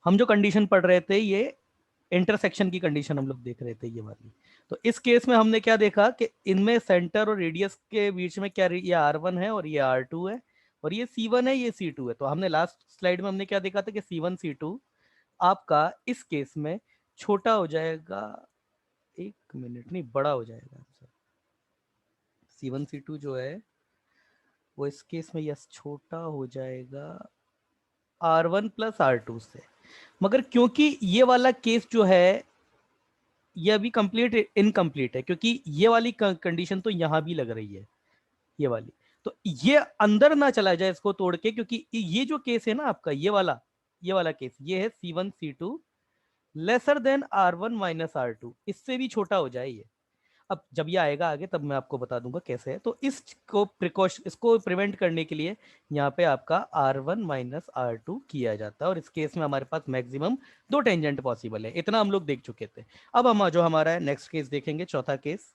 हम जो कंडीशन पढ़ रहे थे ये इंटरसेक्शन की कंडीशन हम लोग देख रहे थे ये वाली। तो इस केस में हमने क्या देखा कि इनमें सेंटर और रेडियस के बीच में क्या, ये R1 है और ये R2 है और ये C1 है, ये C2 है। तो हमने लास्ट स्लाइड में हमने क्या देखा था कि C1 C2 आपका इस केस में छोटा हो जाएगा, एक मिनट, नहीं बड़ा हो जाएगा। C1 C2 जो है वो इस केस में यस छोटा हो जाएगा R1 प्लस R2 से। मगर क्योंकि ये वाला केस जो है ये अभी कंप्लीट इनकम्प्लीट है, क्योंकि ये वाली कंडीशन तो यहां भी लग रही है ये वाली, तो ये अंदर ना चला जाए इसको तोड़ के, क्योंकि ये जो केस है ना आपका ये वाला केस ये है C1 C2 lesser than R1 minus R2, इससे भी छोटा हो जाए ये। अब जब ये आएगा आगे तब मैं आपको बता दूंगा कैसे है। तो इसको प्रिकॉशन, इसको प्रिवेंट करने के लिए यहाँ पे आपका R1 माइनस R2 किया जाता है, और इस केस में हमारे पास मैक्सिमम 2 टेंजेंट पॉसिबल है। इतना हम लोग देख चुके थे। अब हम जो हमारा है नेक्स्ट केस देखेंगे, चौथा केस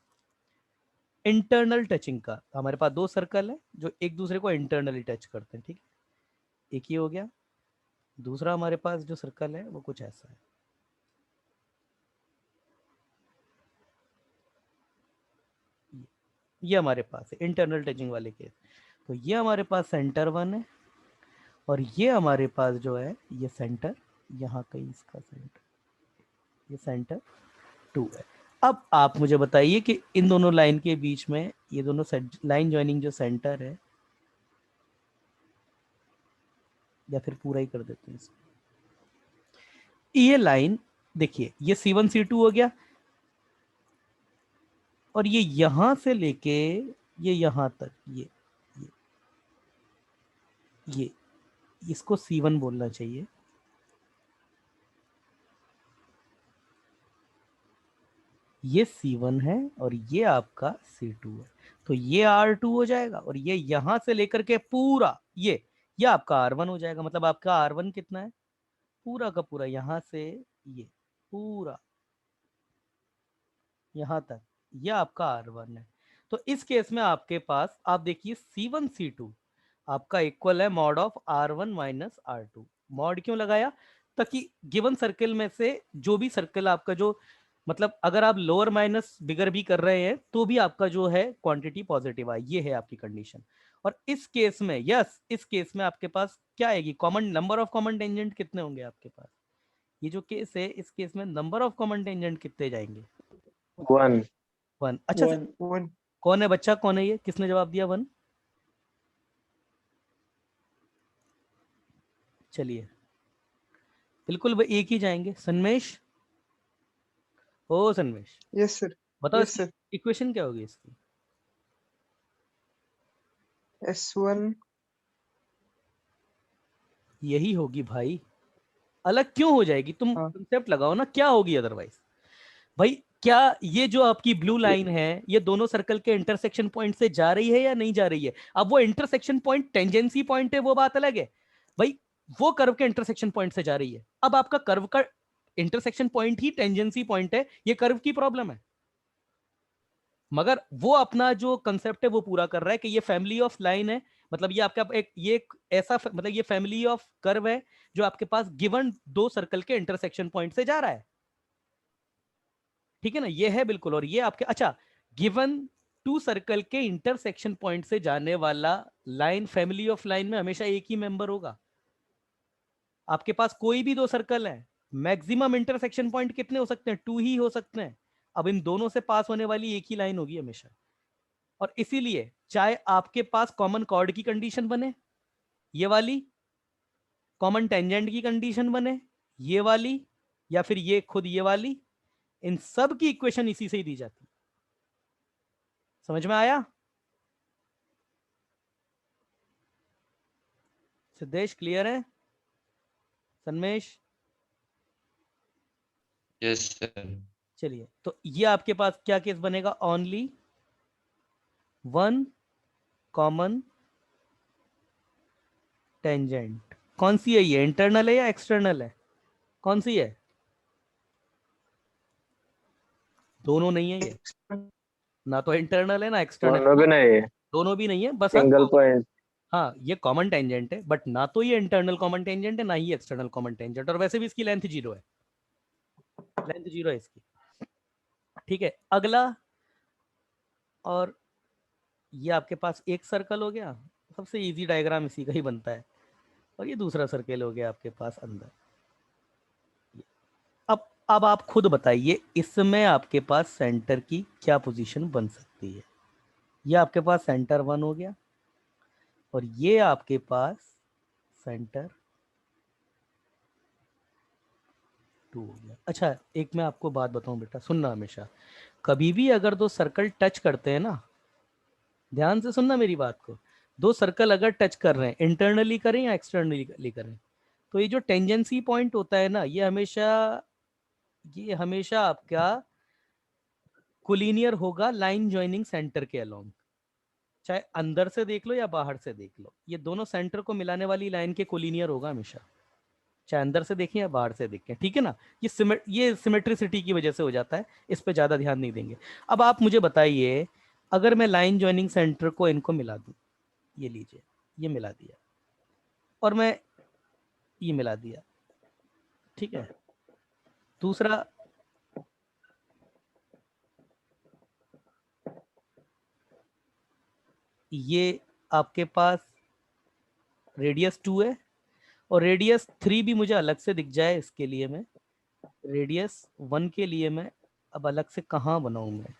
इंटरनल टचिंग का। हमारे पास 2 सर्कल है जो एक दूसरे को इंटरनली टच करते हैं, ठीक है, एक ही हो गया। दूसरा हमारे पास जो सर्कल है वो कुछ ऐसा है, ये हमारे पास है इंटरनल टचिंग वाले केस। तो ये हमारे पास सेंटर 1 है और ये हमारे पास जो है ये सेंटर, यहाँ कहीं इसका सेंटर, ये सेंटर 2 है। अब आप मुझे बताइए कि इन दोनों लाइन के बीच में ये दोनों लाइन ज्वाइनिंग जो सेंटर है, या फिर पूरा ही कर देते हैं इसको, ये लाइन देखिए ये C1 C2 हो गया और ये यहां से लेके ये यहां तक, ये ये इसको C1 बोलना चाहिए, ये C1 है और ये आपका C2 है। तो ये R2 हो जाएगा और ये यहां से लेकर के पूरा ये आपका R1 हो जाएगा। मतलब आपका R1 कितना है, पूरा का पूरा यहां से ये पूरा यहां तक, ये आपका R1 है। तो इस केस में आपके पास आप देखिए C1 C2 आपका इक्वल है mod of R1 minus R2। Mod क्यों लगाया, ताकि गिवन सर्कल में से जो भी सर्कल आपका जो, मतलब अगर आप लोअर माइनस बिगर भी कर रहे हैं तो भी आपका जो है क्वांटिटी पॉजिटिव आए, ये है आपकी कंडीशन। और इस केस में यस, इस केस में आपके पास क्या आएगी, common number of common tangent कितने होंगे आपके पास, ये जो केस है इस केस में नंबर ऑफ कॉमन टेंजेंट कितने जाएंगे, 1 1। अच्छा से 1 कौन है बच्चा, कौन है ये, किसने जवाब दिया 1, चलिए बिल्कुल वो एक ही जाएंगे। सन्मेश, ओ सन्मेश यस सर बताओ यस इसकी सर इक्वेशन क्या होगी इसकी, S1 यही होगी भाई, अलग क्यों हो जाएगी, तुम हाँ कंसेप्ट लगाओ ना, क्या होगी अदरवाइज। भाई क्या ये जो आपकी ब्लू लाइन है ये दोनों सर्कल के इंटरसेक्शन पॉइंट से जा रही है या नहीं जा रही है। अब वो इंटरसेक्शन पॉइंट टेंजेंसी पॉइंट है वो बात अलग है भाई, वो कर्व के इंटरसेक्शन पॉइंट से जा रही है। अब आपका कर्व का इंटरसेक्शन पॉइंट ही टेंजेंसी पॉइंट है, ये कर्व की प्रॉब्लम है। मगर वो अपना जो कंसेप्ट है वो पूरा कर रहा है कि ये फैमिली ऑफ लाइन है, मतलब ये आपका एक ऐसा मतलब ये फैमिली ऑफ कर्व है जो आपके पास गिवन 2 सर्कल के इंटरसेक्शन पॉइंट से जा रहा है, ठीक है ना, ये है बिल्कुल। और ये आपके अच्छा गिवन 2 सर्कल के इंटरसेक्शन पॉइंट से जाने वाला लाइन, फैमिली ऑफ लाइन में हमेशा एक ही मेंबर होगा। आपके पास कोई भी 2 सर्कल है, मैक्सिमम इंटरसेक्शन पॉइंट कितने हो सकते हैं, 2 ही हो सकते हैं। अब इन दोनों से पास होने वाली एक ही लाइन होगी हमेशा। और इसीलिए चाहे आपके पास कॉमन कॉर्ड की कंडीशन बने ये वाली, कॉमन टेंजेंट की कंडीशन बने ये वाली, या फिर ये खुद ये वाली, इन सब की इक्वेशन इसी से ही दी जाती है। समझ में आया सिद्धेश, क्लियर है, सन्मेश, यस सर। चलिए तो ये आपके पास क्या केस बनेगा, ओनली वन कॉमन टेंजेंट। कौन सी है ये, इंटरनल है या एक्सटर्नल है, कौन सी है, दोनों नहीं है ये, ना तो इंटरनल है ना एक्सटर्नल, दोनों भी नहीं, दोनों भी नहीं है, बस हाँ सिंगल पॉइंट। हाँ ये कॉमन टेंजेंट है, बट ना तो ये इंटरनल कॉमन टेंजेंट है ना ही एक्सटर्नल कॉमन टेंजेंट, और वैसे भी इसकी लेंथ 0 है, लेंथ 0 है इसकी। ठीक है, अगला, और ये आपके पास एक सर्कल हो गया, सबसे इजी डायग्राम इसी का ही बनता है, और ये दूसरा सर्कल हो गया आपके पास अंदर। अब आप खुद बताइए इसमें आपके पास सेंटर की क्या पोजीशन बन सकती है। ये आपके पास सेंटर 1 हो गया, और ये आपके पास सेंटर 2 हो गया। अच्छा, एक मैं आपको बात बताऊं बेटा, सुनना हमेशा, कभी भी अगर दो सर्कल टच करते हैं ना, ध्यान से सुनना मेरी बात को, दो सर्कल अगर टच कर रहे हैं, इंटरनली करें या एक्सटर्नली करें, तो ये जो टेंजेंसी पॉइंट होता है ना, ये हमेशा आपका कोलिनियर होगा लाइन ज्वाइनिंग सेंटर के अलोंग, चाहे अंदर से देख लो या बाहर से देख लो, ये दोनों सेंटर को मिलाने वाली लाइन के कोलिनियर होगा हमेशा, चाहे अंदर से देखें या बाहर से देखें। ठीक है ना, ये सिमेट्रिसिटी की वजह से हो जाता है, इस पे ज्यादा ध्यान नहीं देंगे। अब आप मुझे बताइए, अगर मैं लाइन ज्वाइनिंग सेंटर को इनको मिला दूं, ये लीजिए, ये मिला दिया, और मैं ये मिला दिया, ठीक है, दूसरा, ये आपके पास रेडियस 2 है, और रेडियस 3 भी मुझे अलग से दिख जाए, इसके लिए मैं रेडियस 1 के लिए मैं अब अलग से कहाँ बनाऊं, मैं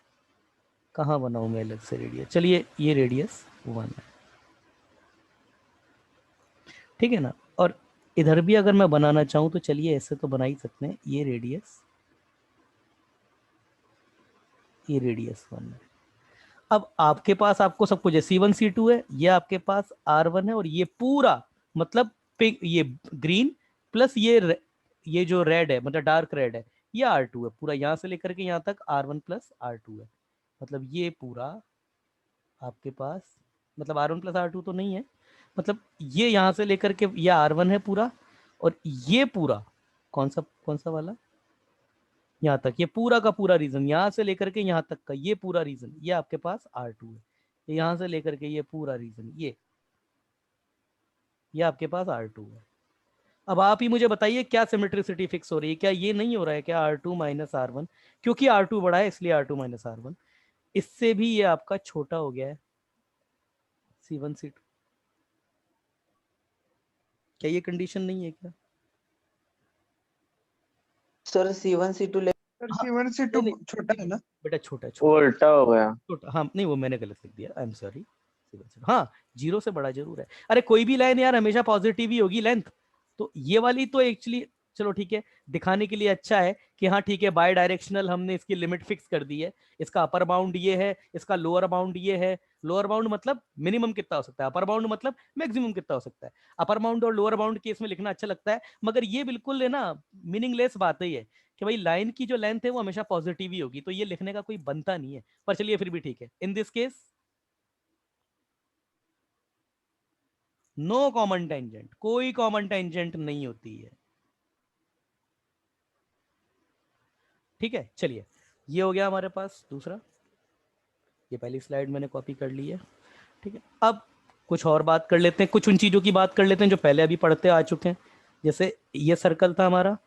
कहाँ बनाऊं मैं अलग से रेडियस, चलिए ये रेडियस 1 है, ठीक है ना, और इधर भी अगर मैं बनाना चाहूं तो चलिए ऐसे तो बना ही सकते हैं, ये रेडियस 1 है। अब आपके पास आपको सब कुछ है, C1 C2 है, ये आपके पास R1 है, और ये पूरा मतलब पिंक, ये ग्रीन प्लस ये जो रेड है, मतलब डार्क रेड है, ये R2 है, पूरा यहाँ से लेकर के यहाँ तक R1 प्लस R2 है, मतलब ये पूरा आपके पास, मतलब R1 प्लस R2 तो नहीं है, मतलब ये यहाँ से लेकर के ये R1 है पूरा, और ये पूरा कौन सा वाला, यहाँ तक, ये पूरा का पूरा रीजन, यहाँ से लेकर के यहाँ तक का ये पूरा रीजन, ये आपके पास R2 है, यहाँ से लेकर के ये पूरा रीजन, ये आपके पास R2 है। अब आप ही मुझे बताइए क्या सिमेट्रिसिटी फिक्स हो रही है, क्या ये नहीं हो रहा है क्या R2 माइनस R1, क्योंकि R2 बड़ा है इसलिए R2 माइनस R1, इससे भी ये आपका छोटा हो गया है C1 C2, क्या ये कंडीशन नहीं है क्या? Sir C1 C2 sir C1 से नहीं 2 नहीं छोटा है ना? बेटा, छोटा वो छोटा उल्टा हो गया। छोटा, हाँ नहीं वो मैंने गलत लिख दिया, आई एम सॉरी। हाँ, 0 से बड़ा जरूर है, अरे कोई भी लाइन यार हमेशा पॉजिटिव ही होगी लेंथ, तो ये वाली तो एक्चुअली, चलो ठीक है, दिखाने के लिए अच्छा है कि हाँ ठीक है, बाय डायरेक्शनल हमने इसकी लिमिट फिक्स कर दी है, इसका अपर बाउंड ये है, इसका लोअर बाउंड ये है, लोअर बाउंड मतलब मिनिमम कितना हो सकता है, अपर बाउंड मतलब मैक्सिमम कितना हो सकता है, अपर बाउंड और लोअर बाउंड केस में लिखना अच्छा लगता है, मगर ये बिल्कुल है ना मीनिंगलेस बात ही है कि भाई लाइन की जो लेंथ है वो हमेशा पॉजिटिव ही होगी, तो ये लिखने का कोई बनता नहीं है, पर चलिए फिर भी ठीक है, in this case no common tangent, कोई कॉमन टेंजेंट नहीं होती है, ठीक है। चलिए, ये हो गया हमारे पास दूसरा, ये पहली स्लाइड मैंने कॉपी कर ली है, ठीक है। अब कुछ और बात कर लेते हैं, कुछ उन चीज़ों की बात कर लेते हैं जो पहले अभी पढ़ते आ चुके हैं, जैसे ये सर्कल था हमारा,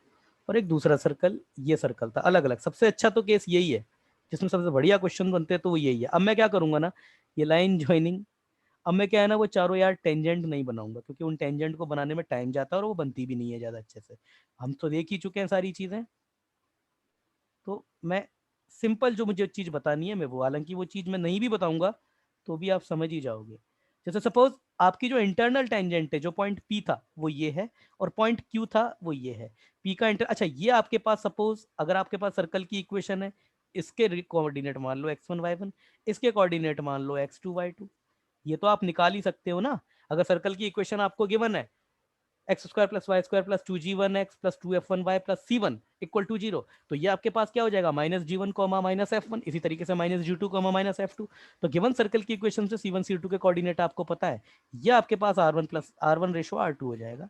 और एक दूसरा सर्कल, ये सर्कल था, अलग अलग। सबसे अच्छा तो केस यही है, जिसमें सबसे बढ़िया क्वेश्चन बनते हैं तो वो यही है। अब मैं क्या करूंगा ना, ये लाइन ज्वाइनिंग, अब मैं क्या है ना, वो चारों यार टेंजेंट नहीं बनाऊंगा, क्योंकि उन टेंजेंट को बनाने में टाइम जाता है और वो बनती भी नहीं है ज़्यादा अच्छे से, हम तो देख ही चुके हैं सारी चीज़ें, तो मैं सिंपल जो मुझे चीज़ बतानी है मैं वो, हालांकि वो चीज़ मैं नहीं भी बताऊंगा तो भी आप समझ ही जाओगे। जैसे सपोज आपकी जो इंटरनल टेंजेंट है, जो पॉइंट P था वो ये है, और पॉइंट Q था वो ये है, P का इंटर, अच्छा ये आपके पास सपोज अगर आपके पास सर्कल की इक्वेशन है, इसके कोऑर्डिनेट मान लो x1 y1, इसके कोऑर्डिनेट मान लो x2 y2, ये तो आप निकाल ही सकते हो ना। अगर सर्कल की इक्वेशन आपको गिवन है x square plus Y square plus 2g1x plus 2f1y plus c1 equal to 0, तो ये आपके पास क्या हो जाएगा, minus g1 comma minus f1, इसी तरीके से minus g2 comma minus f2। तो गिवन सर्कल की इक्वेशन से c1 c2 के कोऑर्डिनेट आपको पता है, ये आपके पास r1 plus r1 ratio r2 हो जाएगा।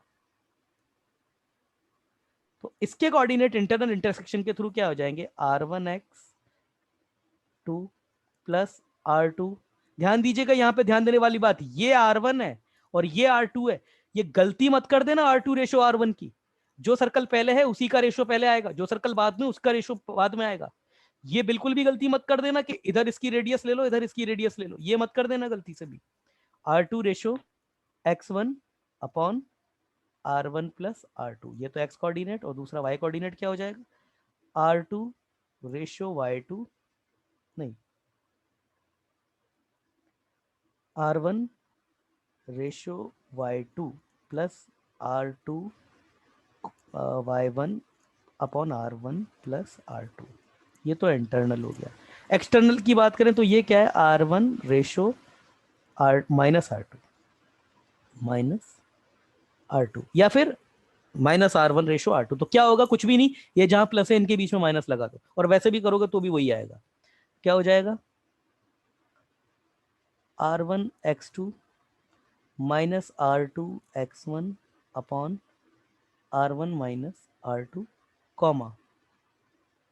तो इसके कोऑर्डिनेट इंटरनल इंटरसेक्शन के थ्रू क्या हो जाएंगे, r1x2 प्लस r2, ध्यान दीजिएगा यहाँ पे ध्यान देने वाली बात, ये r1 है और ये R2 है। ये गलती मत कर देना R2 रेशो R1 की, जो सर्कल पहले है उसी का रेशो पहले आएगा, जो सर्कल बाद में उसका रेशो बाद में आएगा। ये बिल्कुल भी गलती मत कर देना कि इधर इसकी रेडियस ले लो इधर इसकी रेडियस ले लो, ये मत कर देना गलती से भी। R2 ratio x1 upon R1 plus R2, ये तो x कोऑर्डिनेट, और दूसरा y कोऑर्डिनेट क्या हो जाएगा, R2 रेशो y2, नहीं R1 ratio y2 plus R2 y1 upon R1 plus R2। ये तो इंटरनल हो गया। एक्सटर्नल की बात करें तो ये क्या है, R1 ratio R minus R2 या फिर माइनस R1 रेशो R2। तो क्या होगा, कुछ भी नहीं, ये जहां प्लस है इनके बीच में माइनस लगा दो, और वैसे भी करोगे तो भी वही आएगा। क्या हो जाएगा, R1 x2 minus R2 x1 upon R1 minus R2 comma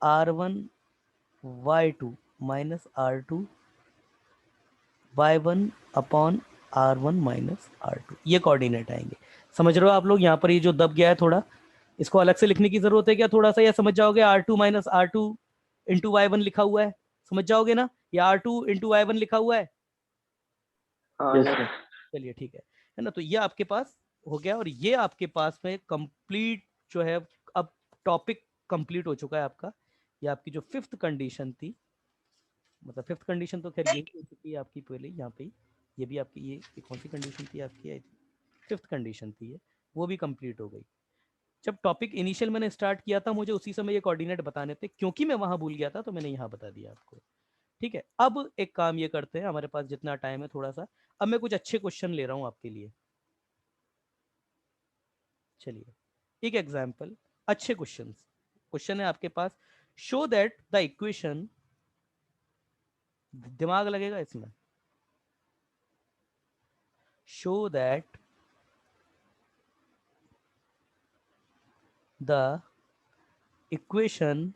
R1 y2 minus R2 y1 upon R1 minus R2। ये कोऑर्डिनेट आएंगे। समझ रहे हो आप लोग, यहाँ पर ये जो दब गया है थोड़ा, इसको अलग से लिखने की जरूरत है क्या थोड़ा सा, या समझ जाओगे, R2 minus R2 into y1 लिखा हुआ है, समझ जाओगे ना, या R2 इंटू y1 लिखा हुआ है। चलिए ठीक है ना। तो ये आपके पास हो गया, और ये आपके पास में कंप्लीट जो है, अब टॉपिक कंप्लीट हो चुका है आपका। ये आपकी जो फिफ्थ कंडीशन थी, मतलब फिफ्थ कंडीशन तो खैर यही हो चुकी है आपकी पहले यहाँ पे, ये भी आपकी ये कौन सी कंडीशन थी आपकी, फिफ्थ कंडीशन थी, वो भी कंप्लीट हो गई। जब टॉपिक इनिशियल मैंने स्टार्ट किया था, मुझे उसी समय ये कोऑर्डिनेट बताने थे, क्योंकि मैं वहां भूल गया था तो मैंने यहाँ बता दिया आपको। ठीक है, अब एक काम ये करते हैं, हमारे पास जितना टाइम है थोड़ा सा, अब मैं कुछ अच्छे क्वेश्चन ले रहा हूँ आपके लिए। चलिए एक एग्जाम्पल, अच्छे क्वेश्चन है आपके पास। शो दैट द इक्वेशन, दिमाग लगेगा इसमें, शो दैट द इक्वेशन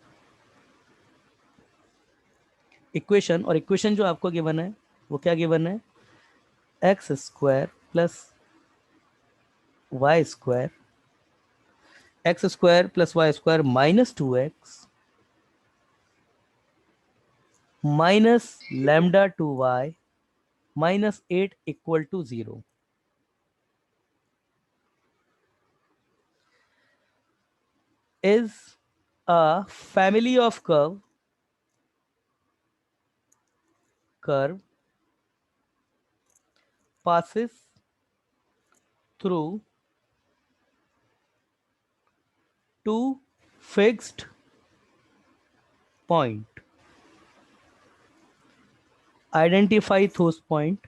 और इक्वेशन जो आपको गिवन है वो क्या गिवन है, x square plus Y square, x square plus Y square minus 2x minus lambda 2y minus 8 equal to 0 is a family of curve passes through two fixed point. Identify those point.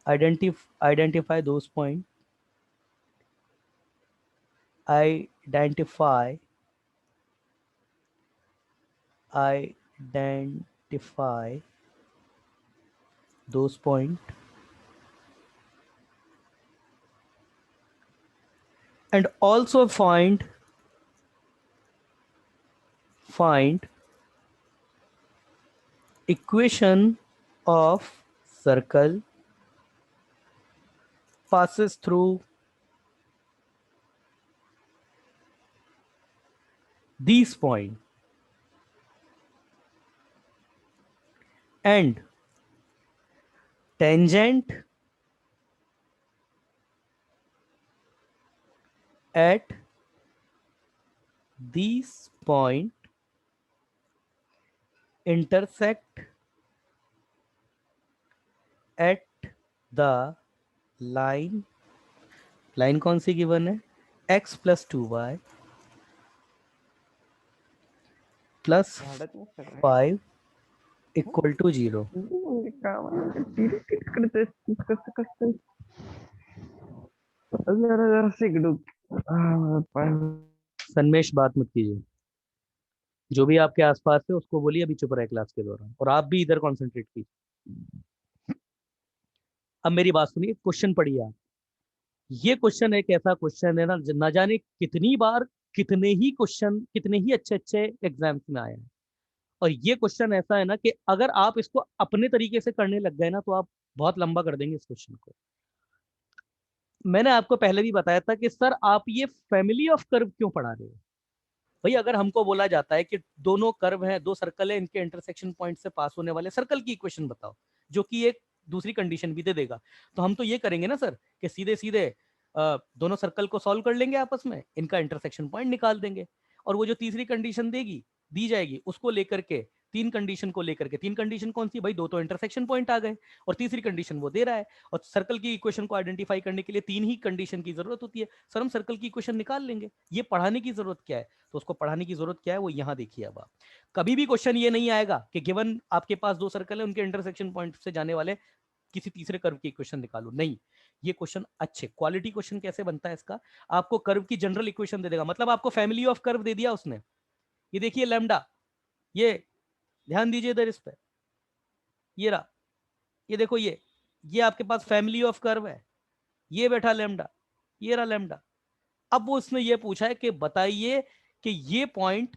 Identify those point. Identify those point and also find equation of circle passes through these point and tangent at these point intersect at the line कौन सी given है, x plus 2y plus 5 equal to 0। सन्मेश बात मत कीजिए, जो भी आपके आसपास है उसको बोलिए अभी चुप रहे क्लास के दौरान, और आप भी इधर कॉन्सेंट्रेट कीजिए। अब मेरी बात सुनिए, क्वेश्चन पढ़िए आप। ये क्वेश्चन एक ऐसा क्वेश्चन है ना जाने कितनी बार कितने ही अच्छे एग्जाम्स में आए हैं, और ये क्वेश्चन ऐसा है ना कि अगर आप इसको अपने तरीके से करने लग गए ना तो आप बहुत लंबा कर देंगे इस क्वेश्चन को। मैंने आपको पहले भी बताया था कि सर आप ये फैमिली ऑफ कर्व क्यों पढ़ा रहे हो। भाई अगर हमको बोला जाता है कि दोनों कर्व हैं, दो सर्कल है, इनके इंटरसेक्शन पॉइंट से पास होने वाले सर्कल की इक्वेशन बताओ, जो कि एक दूसरी कंडीशन भी दे देगा, तो हम तो ये करेंगे ना सर कि सीधे सीधे दोनों सर्कल को सॉल्व कर लेंगे आपस में, इनका इंटरसेक्शन पॉइंट निकाल देंगे, और वो जो तीसरी कंडीशन दी जाएगी उसको लेकर के तीन कंडीशन को लेकर के, तीन कंडीशन कौन सी भाई, दो तो इंटरसेक्शन पॉइंट आ गए और तीसरी कंडीशन वो दे रहा है, और सर्कल की इक्वेशन को आइडेंटिफाई करने के लिए तीन ही कंडीशन की जरूरत होती है सर, हम सर्कल की इक्वेशन निकाल लेंगे, ये पढ़ाने की जरूरत क्या है। तो उसको पढ़ाने की जरूरत क्या है वो यहां देखिए। अब आप कभी भी क्वेश्चन ये नहीं आएगा कि गिवन आपके पास दो सर्कल है, उनके इंटरसेक्शन पॉइंट से जाने वाले किसी तीसरे कर्व की इक्वेशन निकालो, नहीं। ये क्वेश्चन अच्छे क्वालिटी क्वेश्चन कैसे बनता है इसका, आपको कर्व की जनरल इक्वेशन दे देगा, मतलब आपको फैमिली ऑफ कर्व दे दिया उसने। ये देखिए लैम्डा, ये ध्यान दीजिए इधर इस पे, ये रहा, ये देखो ये आपके पास फैमिली ऑफ कर्व है, ये बैठा लैम्डा, ये रहा लैम्डा। अब वो उसने ये पूछा है कि बताइए कि ये पॉइंट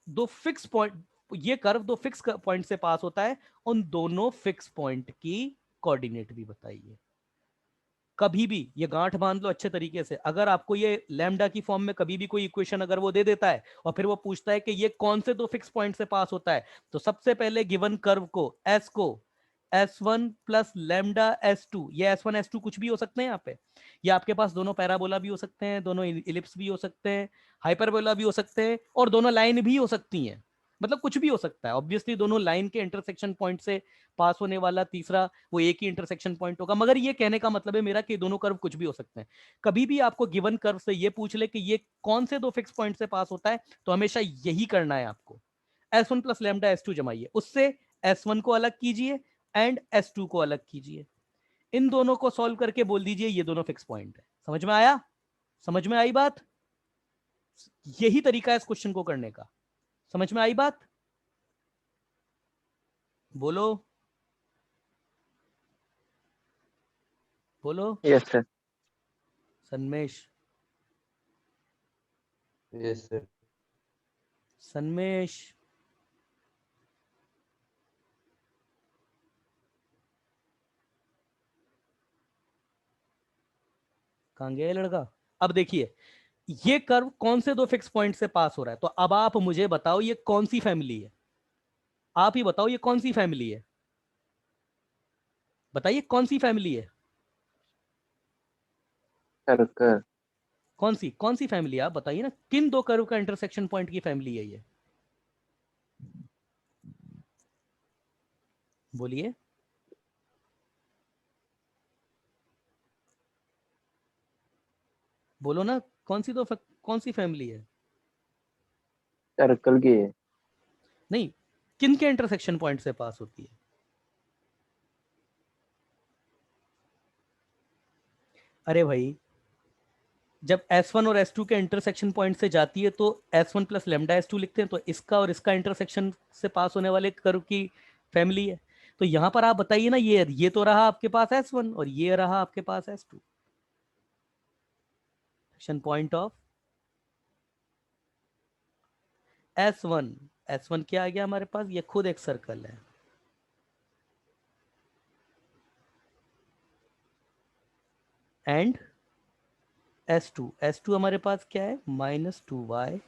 दो फिक्स पॉइंट, ये कर्व दो फिक्स पॉइंट से पास होता है, उन दोनों फिक्स पॉइंट की कोऑर्डिनेट भी बताइए। कभी भी ये गांठ बांध लो अच्छे तरीके से, अगर आपको ये लैम्डा की फॉर्म में कभी भी कोई इक्वेशन अगर वो दे देता है और फिर वो पूछता है कि ये कौन से दो फिक्स पॉइंट से पास होता है, तो सबसे पहले गिवन कर्व को एस को S1 प्लस लैम्डा S2, ये S1 S2 कुछ भी हो सकते हैं यहाँ पे, ये आपके पास दोनों पैराबोला भी हो सकते हैं, दोनों इलिप्स भी हो सकते हैं, हाइपरबोला भी हो सकते हैं, और दोनों लाइन भी हो सकती हैं, मतलब कुछ भी हो सकता है। ऑब्वियसली दोनों लाइन के इंटरसेक्शन पॉइंट से पास होने वाला तीसरा वो एक ही इंटरसेक्शन पॉइंट होगा, मगर ये कहने का मतलब है मेरा कि दोनों कर्व कुछ भी हो सकते हैं। कभी भी आपको गिवन कर्व से ये पूछ ले कि ये कौन से दो फिक्स पॉइंट से पास होता है, तो हमेशा यही करना है आपको, S1 प्लस लैम्डा S2 जमाइए, उससे S1 को अलग कीजिए एंड S2 को अलग कीजिए, इन दोनों को सॉल्व करके बोल दीजिए ये दोनों फिक्स पॉइंट है। समझ में आया, समझ में आई बात, यही तरीका है इस क्वेश्चन को करने का। समझ में आई बात, बोलो बोलो। Yes, sir. सन्मेश, Yes, sir. सन्मेश, कहां गया ये लड़का। अब देखिए ये कर्व कौन से दो फिक्स पॉइंट से पास हो रहा है, तो अब आप मुझे बताओ ये कौन सी फैमिली है, आप ही बताओ ये कौन सी फैमिली है, बताइए कौन सी फैमिली है, Circle. कौन सी फैमिली है, आप बताइए ना, किन दो कर्व का इंटरसेक्शन पॉइंट की फैमिली है ये, बोलिए। बोलो ना, कौन सी फैमिली है, सर्कल की है। नहीं, किन के इंटरसेक्शन पॉइंट से पास होती है। अरे भाई जब S1 और S2 के इंटरसेक्शन पॉइंट से जाती है तो S1 प्लस लेमडा S2 लिखते हैं, तो इसका और इसका इंटरसेक्शन से पास होने वाले कर्व की फैमिली है। तो यहां पर आप बताइए ना, ये तो रहा आपके पास S1 और ये रहा आपके पास S2, section point of S1। S1 क्या आ गया हमारे पास, ये खुद एक सर्कल है, एंड S2 हमारे पास क्या है, -2y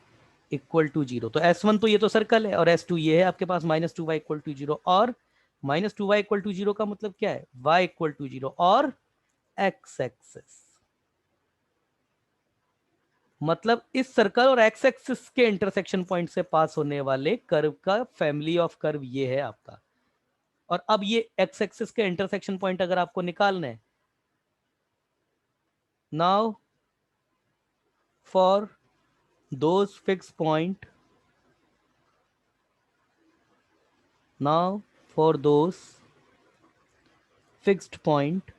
इक्वल टू 0। तो S1 तो ये तो सर्कल है और S2 ये है आपके पास -2y इक्वल टू 0, और -2y इक्वल टू 0 का मतलब क्या है, y इक्वल टू 0 और x एक्सिस, मतलब इस सर्कल और x एक्सिस के इंटरसेक्शन पॉइंट से पास होने वाले कर्व का फैमिली ऑफ कर्व ये है आपका। और अब ये x एक्सिस के इंटरसेक्शन पॉइंट अगर आपको निकालना है, now for those fix point, now for those fixed point,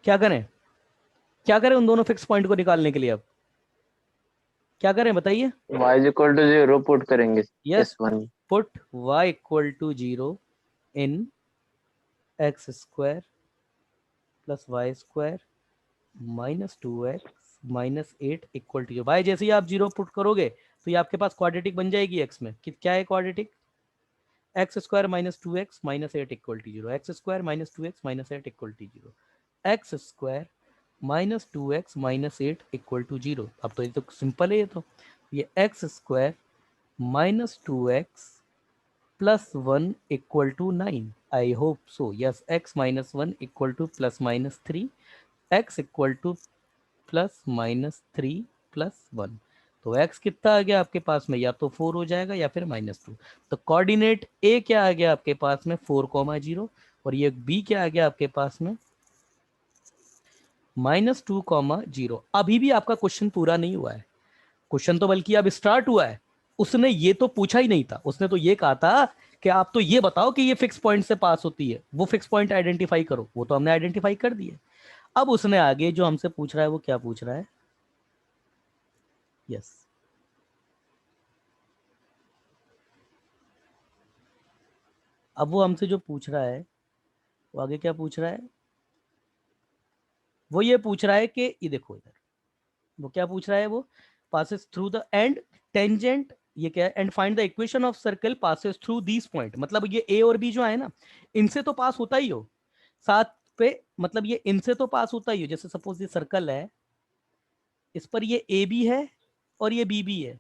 क्या करें उन दोनों फिक्स पॉइंट को निकालने के लिए, अब क्या करें बताइए। Y is equal to 0 put करेंगे। Yes, S1. Put y equal to 0 in x square plus Y square -2x -8 equal to 0। भाई जैसे ही आप 0 पुट करोगे तो ये आपके पास क्वाड्रेटिक बन जाएगी x में, क्या है quadratic, x square minus 2x minus 8 equal to 0, x square minus 2x minus 8 equal to 0, x square minus 2x minus 8 equal to 0। अब तो ये तो सिंपल है, ये x square minus 2x plus 1 equal to 9। I hope so, yes, x minus 1 equal to plus minus 3, x equal to plus minus 3 plus 1। तो x कितना आ गया आपके पास में, या तो 4 हो जाएगा या फिर -2। तो कोऑर्डिनेट a क्या आ गया आपके पास में 4,0, और ये b क्या आ गया आपके पास में -2,0। अभी भी आपका क्वेश्चन पूरा नहीं हुआ है, क्वेश्चन तो बल्कि अब स्टार्ट हुआ है। उसने ये तो पूछा ही नहीं था, उसने तो ये कहा था कि आप तो ये बताओ कि ये फिक्स पॉइंट से पास होती है, वो फिक्स पॉइंट आइडेंटिफाई करो। वो तो हमने आइडेंटिफाई कर दिए। अब उसने आगे जो हमसे पूछ रहा है वो क्या पूछ रहा है, यस, अब वो हमसे जो पूछ रहा है वो आगे क्या पूछ रहा है, वो ये पूछ रहा है कि ये देखो इधर, वो क्या पूछ रहा है, वो passes through the and tangent, ये क्या है, and find the equation of circle passes through these point. मतलब ये ए और बी जो है ना, इनसे तो पास होता ही हो साथ पे, मतलब ये इनसे तो पास होता ही हो। जैसे सपोज ये सर्कल है, इस पर ये ए बी है और ये बी बी है,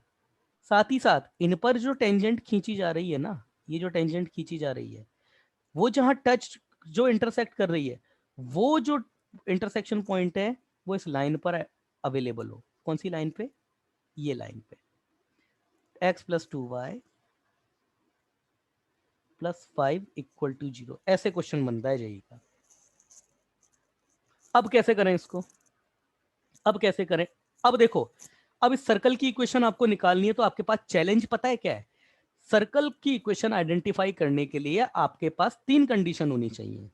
साथ ही साथ इन पर जो टेंजेंट खींची जा रही है ना, ये जो टेंजेंट खींची जा रही है, वो जहां टच जो इंटरसेक्ट कर रही है, वो जो इंटरसेक्शन पॉइंट है वो इस लाइन पर अवेलेबल हो। कौन सी लाइन पे, ये लाइन पे, x plus 2y plus 5 equal to 0। ऐसे क्वेश्चन बनता है जेईई का। अब कैसे करें इसको, अब कैसे करें, अब देखो, अब इस सर्कल की इक्वेशन आपको निकालनी है, तो आपके पास चैलेंज पता है क्या है, सर्कल की इक्वेशन आइडेंटिफाई करने के लिए आपके पास 3 कंडीशन होनी चाहिए।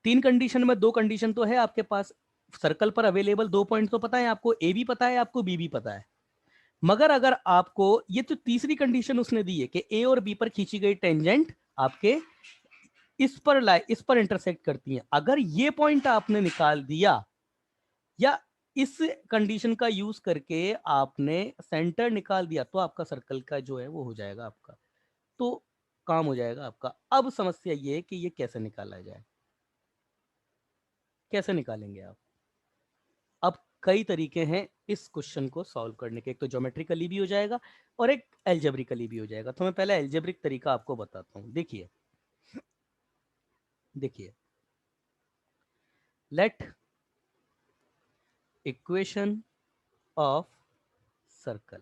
3 कंडीशन में 2 कंडीशन तो है आपके पास, सर्कल पर अवेलेबल 2 पॉइंट तो पता है आपको, ए भी पता है आपको, बी भी पता है। मगर अगर आपको ये तो तीसरी कंडीशन उसने दी है कि ए और बी पर खींची गई टेंजेंट आपके इस पर इंटरसेक्ट करती है। अगर ये पॉइंट आपने निकाल दिया, या इस कंडीशन का यूज करके आपने सेंटर निकाल दिया, तो आपका सर्कल का जो है वो हो जाएगा आपका, तो काम हो जाएगा आपका। अब समस्या ये है कि ये कैसे निकाला जाए, कैसे निकालेंगे आप। अब कई तरीके हैं इस क्वेश्चन को सॉल्व करने के, एक तो ज्योमेट्रिकली भी हो जाएगा और एक एल्जेब्रिकली भी हो जाएगा। तो मैं पहले एल्जेब्रिक तरीका आपको बताता हूं। देखिए देखिए, let equation of circle,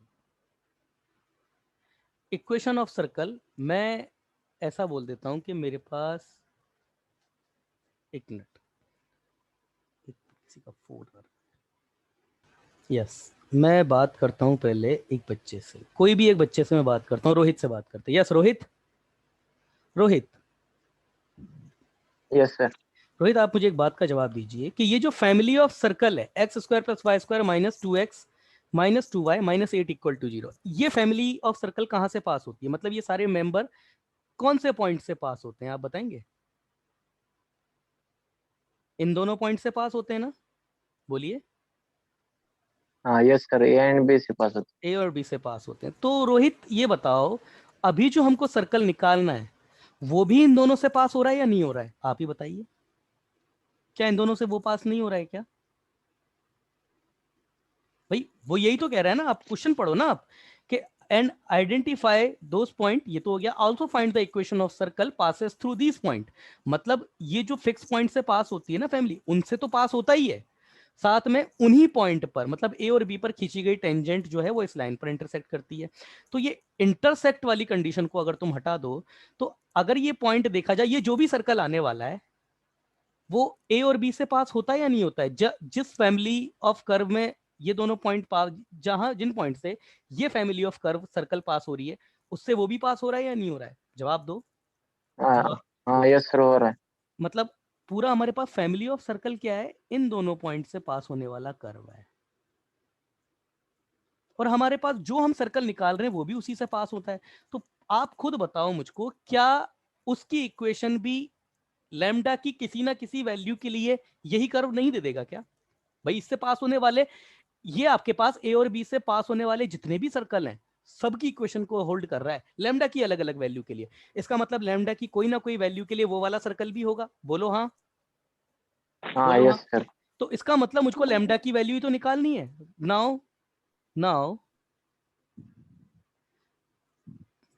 equation of circle मैं ऐसा बोल देता हूं कि मेरे पास, एक मिनट, एक किसी का फोन आ रहा है, यस, मैं बात करता हूं पहले एक बच्चे से, कोई भी एक बच्चे से मैं बात करता हूं, रोहित से बात करते हैं। Yes Rohit, Rohit, yes sir. Rohit, आप मुझे एक बात का जवाब दीजिए कि ये जो फैमिली ऑफ सर्कल है x square plus Y square minus 2x minus 2y minus 8 equal to 0, ये फैमिली ऑफ सर्कल कहां से पास होती है, मतलब ये सारे मेंबर कौन से पॉइंट से पास होते हैं, आप बताएंगे। इन दोनों पॉइंट से पास होते हैं ना, बोलिए। हाँ yes sir, A and B से पास होता ए और बी से पास होते हैं। तो रोहित ये बताओ, अभी जो हमको सर्कल निकालना है वो भी इन दोनों से पास हो रहा है या नहीं हो रहा है, आप ही बताइए। क्या इन दोनों से वो पास नहीं हो रहा है क्या भाई, वो यही तो कह रहा है ना, आप क्वेश्चन पढ़ो ना आप, कि एंड आइडेंटिफाई दोस पॉइंट, ये तो हो गया, also find the equation of circle passes through this point. मतलब ये जो फिक्स पॉइंट से पास होती है ना फैमिली, उनसे तो पास होता ही है, साथ में उन्हीं पॉइंट पर, मतलब ए और बी पर खींची गई टेंजेंट जो है वो इस लाइन पर इंटरसेक्ट करती है। तो ये इंटरसेक्ट वाली कंडीशन को अगर तुम हटा दो, तो अगर ये पॉइंट देखा जाए, ये जो भी सर्कल आने वाला है वो ए और बी से पास होता है या नहीं होता है, जिस फैमिली ऑफ कर्व में ये दोनों पॉइंट पास, जहां जिन पॉइंट से ये फैमिली ऑफ कर्व सर्कल पास हो रही है, उससे वो भी पास हो रहा है या नहीं हो रहा है, जवाब दो। है। हाँ जवाब, हाँ यस सर, हो रहा है। मतलब पूरा हमारे पास फैमिली ऑफ सर्कल क्या है, इन दोनों पॉइंट से पास होने वाला कर्व है, और हमारे पास जो हम सर्कल निकाल रहे हैं वो भी उसी से पास होता है। तो आप खुद बताओ मुझको, क्या उसकी इक्वेशन भी लैम्डा की किसी ना किसी वैल्यू के लिए यही कर्व नहीं दे देगा क्या भाई, इससे पास होने वाले, ये आपके पास ए और बी से पास होने वाले जितने भी सर्कल हैं सबकी इक्वेशन को होल्ड कर रहा है लैम्डा की अलग अलग वैल्यू के लिए। इसका मतलब लैम्डा की कोई ना कोई वैल्यू के लिए वो वाला सर्कल भी होगा। बोलो हाँ, हाँ बोलो हाँ। Yes sir. तो इसका मतलब मुझको लैम्डा की वैल्यू ही तो निकालनी है। Now now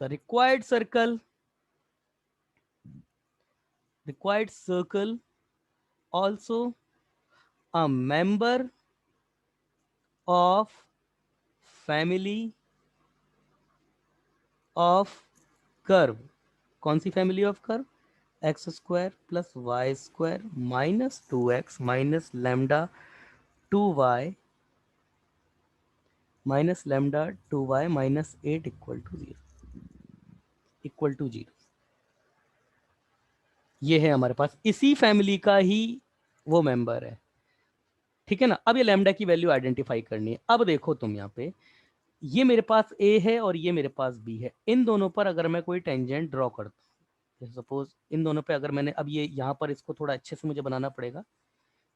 the required circle also a member of family of curve। कौन सी family of curve? X square plus Y square minus 2x minus lambda 2y minus lambda 2y minus 8 equal to 0। ये है हमारे पास इसी family का ही वो member है, ठीक है ना। अब ये लैम्डा की वैल्यू आइडेंटिफाई करनी है। अब देखो तुम यहाँ पे, ये मेरे पास a है और ये मेरे पास b है। इन दोनों पर अगर मैं कोई टेंजेंट ड्रॉ करता हूँ, सपोज इन दोनों पे अगर मैंने, अब ये यहाँ पर इसको थोड़ा अच्छे से मुझे बनाना पड़ेगा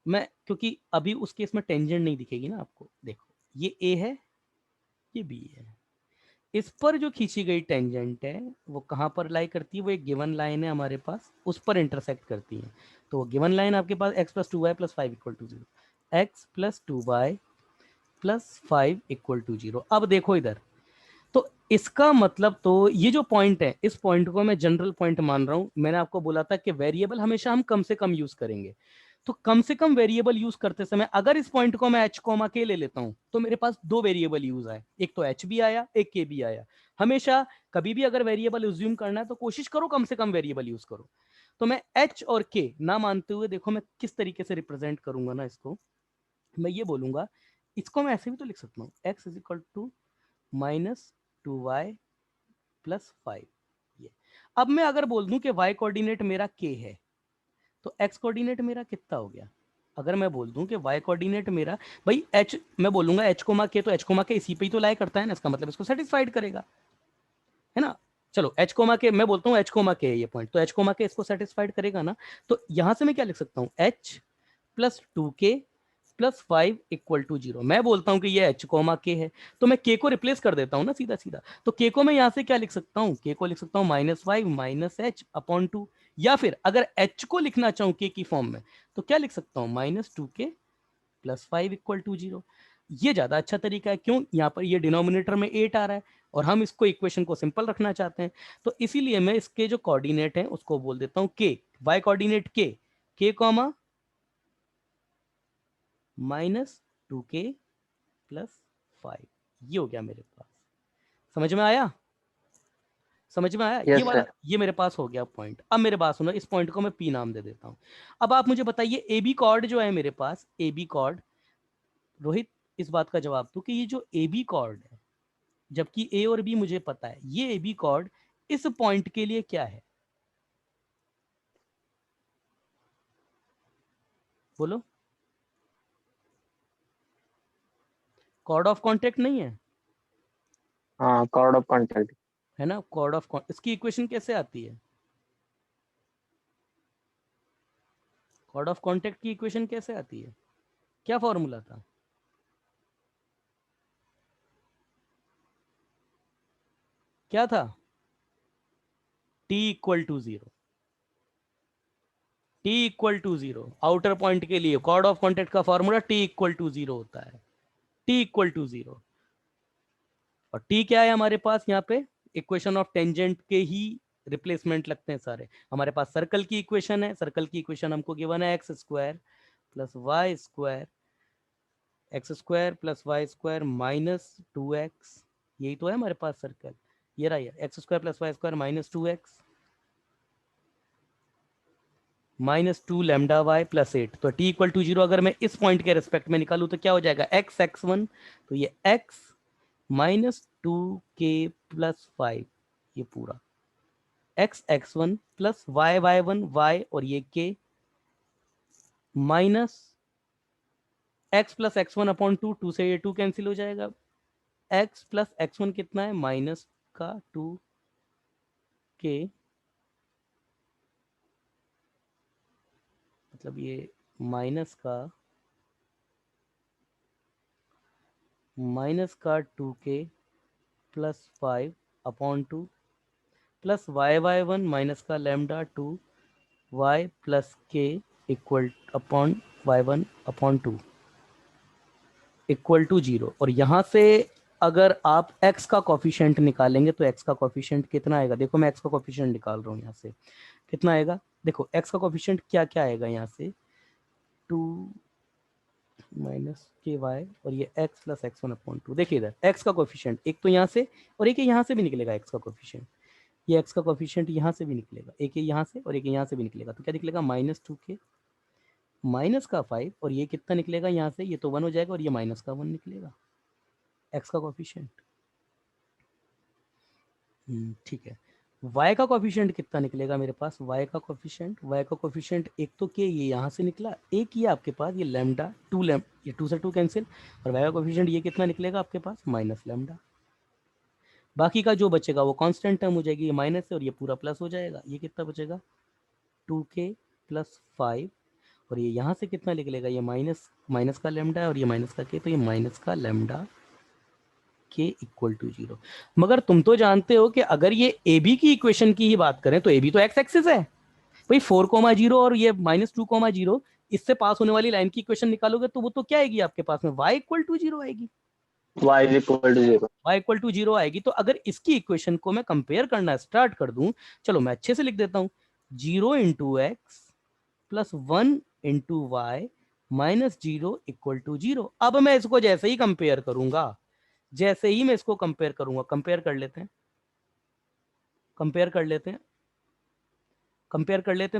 मैं, क्योंकि अभी उस केस में टेंजेंट नहीं दिखेगी ना आपको। देखो ये a है, ये b है। इस पर जो खींची गई टेंजेंट है वो कहाँ पर लाई करती है? वो एक गिवन लाइन है हमारे पास, उस पर इंटरसेक्ट करती है। तो गिवन लाइन आपके पास x plus 2y plus 5 equal to 0, x plus 2y plus 5 equal to 0। अब देखो इधर, तो इसका मतलब, तो ये जो पॉइंट है, इस पॉइंट को मैं जनरल पॉइंट मान रहा हूं। मैंने आपको बोला था कि वेरिएबल हमेशा हम कम से कम यूज करेंगे। तो कम से कम वेरिएबल यूज करते समय अगर इस पॉइंट को मैं एच कोमा के ले लेता हूं तो मेरे पास दो वेरिएबल यूज आए, एक तो एच भी आया, एक के भी आया। हमेशा कभी भी अगर वेरिएबल एज्यूम करना है तो कोशिश करो कम से कम वेरिएबल यूज करो। तो मैं एच और के ना मानते हुए देखो मैं किस तरीके से रिप्रेजेंट करूंगा ना इसको। मैं ये बोलूंगा, इसको मैं ऐसे भी तो लिख सकता हूँ, x is equal to minus 2y plus 5। ये अब मैं अगर बोल दूं कि y कोऑर्डिनेट मेरा k है तो x कोऑर्डिनेट मेरा कितना हो गया? अगर मैं बोल दूं कि y कोऑर्डिनेट मेरा, भाई h, मैं बोलूंगा h कोमा k, तो h कोमा k इसी पे ही तो लाई करता है ना, इसका मतलब इसको सेटिस्फाइड करेगा, है ना। चलो h कोमा k, मैं बोलता हूँ h कोमा k है ये पॉइंट, तो h कोमा k इसको सेटिस्फाइड करेगा ना। तो यहां से मैं क्या लिख सकता हूँ, h plus 2k plus 5 equal to 0। मैं बोलता हूं कि ये h कोमा k है, तो मैं k को रिप्लेस कर देता हूं ना सीधा सीधा। तो k को मैं यहां से क्या लिख सकता हूं, k को लिख सकता हूं माइनस 5 माइनस h अपॉन 2। या फिर अगर h को लिखना चाहूं k की फॉर्म में तो क्या लिख सकता हूं, minus 2k plus 5 equal to 0। ये ज्यादा अच्छा तरीका है। क्यों? यहाँ पर ये डिनोमिनेटर में 8 आ रहा है और हम इसको इक्वेशन को सिंपल रखना चाहते हैं। तो इसीलिए मैं इसके जो कोऑर्डिनेट है उसको बोल देता हूँ k, y coordinate k comma minus 2k plus 5। ये हो गया मेरे पास। समझ में आया? समझ में आया? ये यस वाला, सर। ये मेरे पास हो गया पॉइंट। अब मेरे पास सुनो, इस पॉइंट को मैं पी नाम दे देता हूं। अब आप मुझे बताइए, ए बी कॉर्ड जो है मेरे पास, ए बी कॉर्ड, रोहित इस बात का जवाब दो कि ये जो ए बी कॉर्ड है, जबकि ए और बी मुझे पता है, ये ए बी कॉर्ड इस पॉइंट के लिए क्या है? बोलो। कॉर्ड ऑफ कॉन्टेक्ट नहीं है, हाँ कॉर्ड ऑफ कॉन्टैक्ट। है ना। कॉर्ड ऑफ, इसकी इक्वेशन कैसे आती है? कॉर्ड ऑफ कॉन्टेक्ट की इक्वेशन कैसे आती है? क्या फॉर्मूला था? क्या था? T equal to 0। T equal to 0 outer point के लिए कॉर्ड ऑफ कॉन्टेक्ट का फॉर्मूला टी इक्वल टू 0 होता है। टी इक्वल टू 0, और टी क्या है हमारे पास यहाँ पे? इक्वेशन ऑफ टेंजेंट के ही रिप्लेसमेंट लगते हैं सारे। हमारे पास सर्कल की इक्वेशन है, सर्कल की इक्वेशन हमको गिवन है x square plus Y square, x square plus Y square minus 2x। यही तो है हमारे पास सर्कल, ये रहा, x square plus Y square minus 2x minus 2 lambda y plus 8। तो टी इक्वल टू 0 अगर मैं इस पॉइंट के रिस्पेक्ट में निकालू तो क्या हो जाएगा, एक्स x1, तो ये x माइनस 2k प्लस 5, ये पूरा x x1 plus y y1 y, और ये k minus x plus x1 upon 2, 2 से ये 2 कैंसिल हो जाएगा। x प्लस x1 कितना है, माइनस का 2k, मतलब ये माइनस का 2k plus 5 upon 2 plus y1 minus का lambda 2 y plus k equal upon y1 upon 2 equal to 0। और यहाँ से अगर आप x का कोफिशिएंट निकालेंगे तो x का कोफिशिएंट कितना आएगा? देखो मैं x का कोफिशिएंट निकाल रहा हूँ यहाँ से, कितना आएगा? देखो x का कोफिशिएंट क्या क्या आएगा यहाँ से, 2 माइनस के वाई और ये x प्लस x1 अपॉन 2। देखिए इधर x का कोफिशिएंट एक तो यहाँ से और एक यहाँ से भी निकलेगा x का कोफिशिएंट, ये x का कोफिशिएंट यहाँ से भी निकलेगा, एक यहाँ से और एक यहाँ से भी निकलेगा, तो क्या निकलेगा? -2k माइनस का 5 और ये कितना निकलेगा यहाँ से? ये तो 1 हो जाएगा और ये माइनस का 1 निकलेगा x का कोफिशिएंट। ठीक है, y का कोफिशिएंट कितना निकलेगा मेरे पास? y का कोफिशिएंट एक तो के ये यहाँ से निकला, एक ये आपके पास ये लैम्डा 2 ये 2 से 2 कैंसिल, और y का कोफिशिएंट ये कितना निकलेगा आपके पास? Minus lambda. बाकी का जो बचेगा वो कांस्टेंट टर्म हो जाएगी, ये माइनस है और ये पूरा प्लस हो जाएगा। ये कितना बचेगा? 2k प्लस 5 और ये यहाँ से कितना निकलेगा? ये माइनस का लैम्डा है और ये माइनस का k, तो ये माइनस का लैम्डा k इक्वल टू 0। मगर तुम तो जानते हो कि अगर ये ए बी की इक्वेशन की ही बात करें तो ए बी तो एक्स एक्सिस है भाई, 4,0 और ये -2,0, इससे पास होने वाली लाइन की इक्वेशन निकालोगे तो वो तो क्या आएगी आपके पास में? y इक्वल टू 0 आएगी, y equal to 0, y equal to 0 आएगी। तो अगर इसकी इक्वेशन को मैं कंपेयर करना स्टार्ट कर दूं, चलो मैं अच्छे से लिख देता हूं, 0 into x plus 1 into y minus 0 equal to 0। अब मैं इसको जैसे ही कंपेयर करूंगा, जैसे ही मैं इसको कंपेयर करूंगा, कंपेयर कर लेते हैं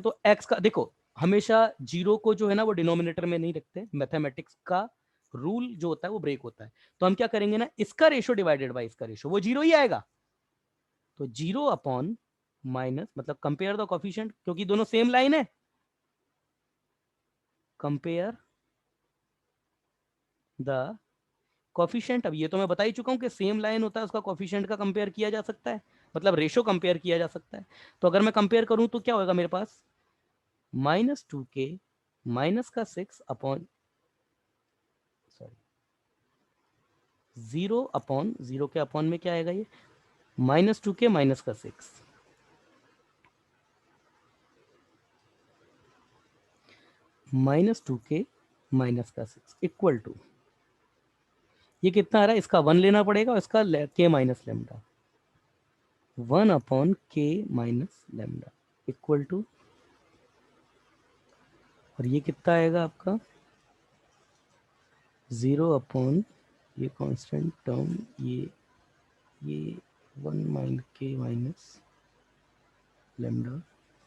तो x का देखो, हमेशा 0 को जो है ना वो डिनोमिनेटर में नहीं रखते, मैथमेटिक्स का रूल जो होता है वो ब्रेक होता है। तो हम क्या करेंगे ना, इसका रेशो डिवाइडेड बाय इसका रेशो, वो 0 ही आएगा। तो 0 अपॉन माइनस, मतलब कंपेयर द कोफिशिएंट, क्योंकि दोनों सेम लाइन है, कंपेयर द कोफिशिएंट। अब ये तो मैं बता ही चुका हूं कि सेम लाइन होता है उसका कोफिशिएंट का कंपेयर किया जा सकता है, मतलब रेशो कंपेयर किया जा सकता है। तो अगर मैं कंपेयर करूं तो क्या होगा मेरे पास? -2k माइनस का 6 अपॉन 0 अपॉन 0 के अपॉन में क्या आएगा? ये -2k माइनस का 6 -2k माइनस का 6 इक्वल टू, ये कितना आ रहा है? इसका 1 लेना पड़ेगा और इसका k minus lambda, 1 upon k minus lambda equal to, और ये कितना आएगा आपका? 0 अपॉन ये कांस्टेंट टर्म, ये 1 minus k minus lambda,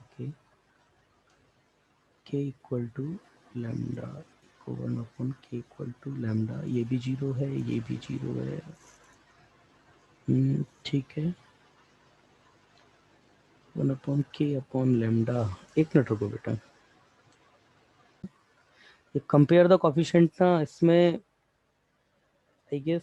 okay, k equal to lambda को 1 upon k equal to lambda, ये भी 0 है, ये भी 0 है, ठीक है, 1 अपॉन k अपॉन लैम्डा। एक मिनट रुको बेटा, ये कंपेयर द कोफिशिएंट ना, इसमें आई गेस